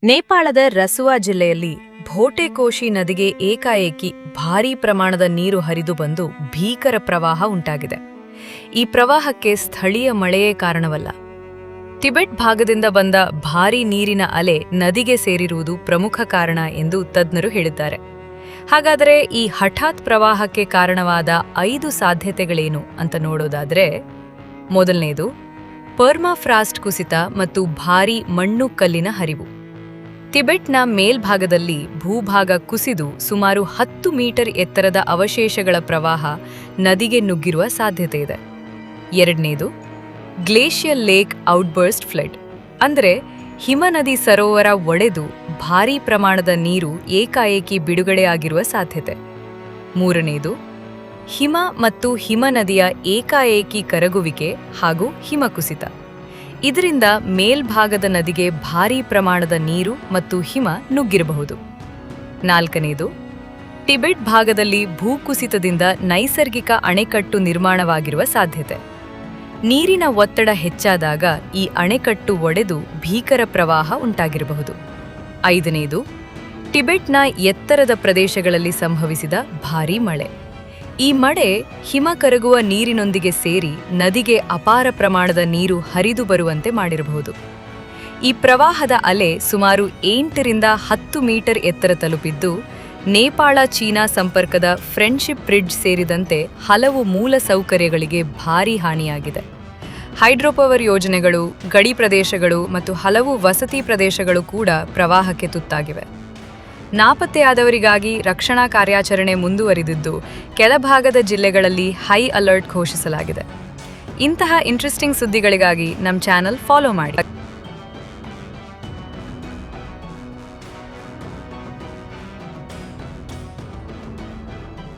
ನೇಪಾಳದ ರಸುವಾ ಜಿಲ್ಲೆಯಲ್ಲಿ ಭೋಟೆಕೋಶಿ ನದಿಗೆ ಏಕಾಏಕಿ ಭಾರೀ ಪ್ರಮಾಣದ ನೀರು ಹರಿದು ಬಂದು ಭೀಕರ ಪ್ರವಾಹ ಉಂಟಾಗಿದೆ. ಈ ಪ್ರವಾಹಕ್ಕೆ ಸ್ಥಳೀಯ ಮಳೆಯೇ ಕಾರಣವಲ್ಲ. ಟಿಬೆಟ್ ಭಾಗದಿಂದ ಬಂದ ಭಾರೀ ನೀರಿನ ಅಲೆ ನದಿಗೆ ಸೇರಿರುವುದು ಪ್ರಮುಖ ಕಾರಣ ಎಂದು ತಜ್ಞರು ಹೇಳಿದ್ದಾರೆ. ಹಾಗಾದರೆ ಈ ಹಠಾತ್ ಪ್ರವಾಹಕ್ಕೆ ಕಾರಣವಾದ 5 ಸಾಧ್ಯತೆಗಳೇನು ಅಂತ ನೋಡೋದಾದ್ರೆ, ಮೊದಲನೇದು ಪರ್ಮಾಫ್ರಾಸ್ಟ್ ಕುಸಿತ ಮತ್ತು ಭಾರೀ ಮಣ್ಣು ಕಲ್ಲಿನ ಹರಿವು. ಟಿಬೆಟ್ನ ಮೇಲ್ಭಾಗದಲ್ಲಿ ಭೂಭಾಗ ಕುಸಿದು ಸುಮಾರು 10 ಮೀಟರ್ ಎತ್ತರದ ಅವಶೇಷಗಳ ಪ್ರವಾಹ ನದಿಗೆ ನುಗ್ಗಿರುವ ಸಾಧ್ಯತೆ ಇದೆ. ಎರಡನೇದು ಗ್ಲೇಷಿಯಲ್ ಲೇಕ್ ಔಟ್ಬರ್ಸ್ಟ್ ಫ್ಲಡ್, ಅಂದರೆ ಹಿಮನದಿ ಸರೋವರ ಒಡೆದು ಭಾರೀ ಪ್ರಮಾಣದ ನೀರು ಏಕಾಏಕಿ ಬಿಡುಗಡೆಯಾಗಿರುವ ಸಾಧ್ಯತೆ. ಮೂರನೇದು ಹಿಮ ಮತ್ತು ಹಿಮನದಿಯ ಏಕಾಏಕಿ ಕರಗುವಿಕೆ ಹಾಗೂ ಹಿಮಕುಸಿತ. ಇದರಿಂದ ಮೇಲ್ಭಾಗದ ನದಿಗೆ ಭಾರೀ ಪ್ರಮಾಣದ ನೀರು ಮತ್ತು ಹಿಮ ನುಗ್ಗಿರಬಹುದು. ನಾಲ್ಕನೇದು ಟಿಬೆಟ್ ಭಾಗದಲ್ಲಿ ಭೂಕುಸಿತದಿಂದ ನೈಸರ್ಗಿಕ ಅಣೆಕಟ್ಟು ನಿರ್ಮಾಣವಾಗಿರುವ ಸಾಧ್ಯತೆ. ನೀರಿನ ಒತ್ತಡ ಹೆಚ್ಚಾದಾಗ ಈ ಅಣೆಕಟ್ಟು ಒಡೆದು ಭೀಕರ ಪ್ರವಾಹ ಉಂಟಾಗಿರಬಹುದು. ಐದನೇದು ಟಿಬೆಟ್ನ ಎತ್ತರದ ಪ್ರದೇಶಗಳಲ್ಲಿ ಸಂಭವಿಸಿದ ಭಾರೀ ಮಳೆ. ಈ ಮಳೆ ಹಿಮ ಕರಗುವ ನೀರಿನೊಂದಿಗೆ ಸೇರಿ ನದಿಗೆ ಅಪಾರ ಪ್ರಮಾಣದ ನೀರು ಹರಿದು ಬರುವಂತೆ ಮಾಡಿರಬಹುದು. ಈ ಪ್ರವಾಹದ ಅಲೆ ಸುಮಾರು 8ರಿಂದ 10 ಮೀಟರ್ ಎತ್ತರ ತಲುಪಿದ್ದು, ನೇಪಾಳ ಚೀನಾ ಸಂಪರ್ಕದ ಫ್ರೆಂಡ್ಶಿಪ್ ಬ್ರಿಡ್ಜ್ ಸೇರಿದಂತೆ ಹಲವು ಮೂಲ ಸೌಕರ್ಯಗಳಿಗೆ ಭಾರೀ ಹಾನಿಯಾಗಿದೆ. ಹೈಡ್ರೋಪವರ್ ಯೋಜನೆಗಳು, ಗಡಿ ಪ್ರದೇಶಗಳು ಮತ್ತು ಹಲವು ವಸತಿ ಪ್ರದೇಶಗಳು ಕೂಡ ಪ್ರವಾಹಕ್ಕೆ ತುತ್ತಾಗಿವೆ. ನಾಪತ್ತೆಯಾದವರಿಗಾಗಿ ರಕ್ಷಣಾ ಕಾರ್ಯಾಚರಣೆ ಮುಂದುವರಿದಿದ್ದು, ಕೆಳಭಾಗದ ಜಿಲ್ಲೆಗಳಲ್ಲಿ ಹೈ ಅಲರ್ಟ್ ಘೋಷಿಸಲಾಗಿದೆ. ಇಂತಹ ಇಂಟ್ರೆಸ್ಟಿಂಗ್ ಸುದ್ದಿಗಳಿಗಾಗಿ ನಮ್ಮ ಚಾನೆಲ್ ಫಾಲೋ ಮಾಡಿ.